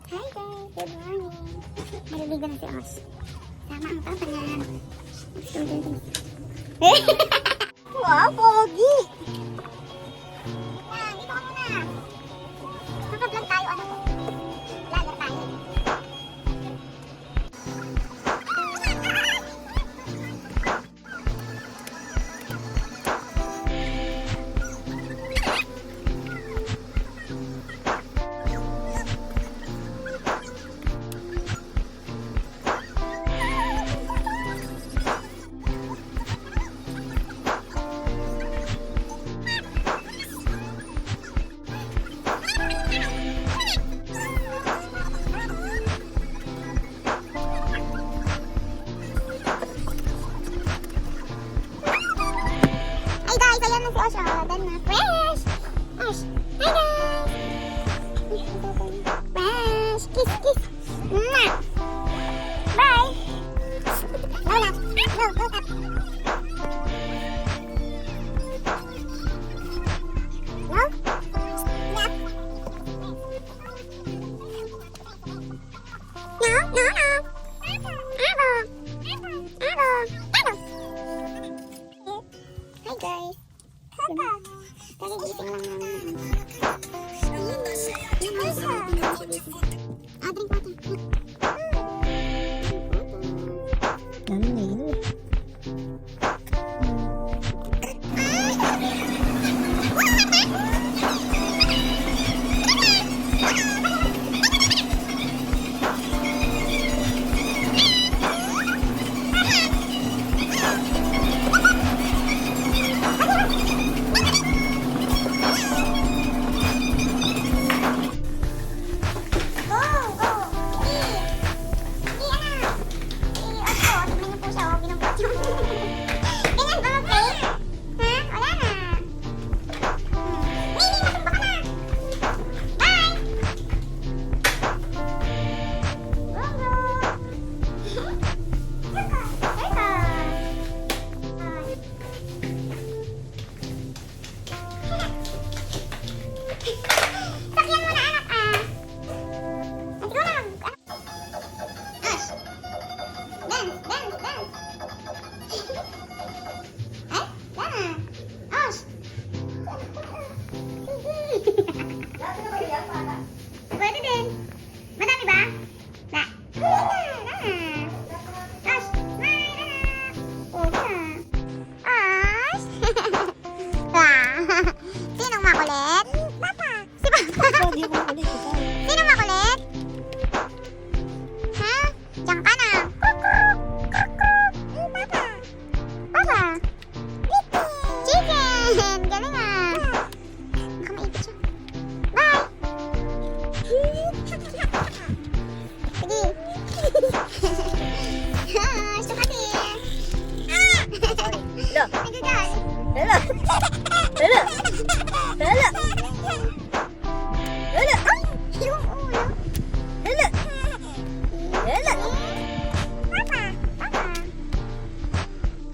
Hi guys, good morning. Naliligo na si Os. Tama ang papa niya. Let's go do this. Wow, pogi! Yan, dito ka muna. Naka-vlog tayo, ano po? Vlogger tayo. Ayan na si Osh, oh. Dan na. Fresh! Osh! Hi guys! Fresh! Kiss, kiss! Mwah! Bye! Go na! Go, go tap! No? Yap! No, no, no! Abo! Abo! Abo! Hi guys! Kagigising lang namin. Drink water. Dami na yun. Pwede din. Madami ba?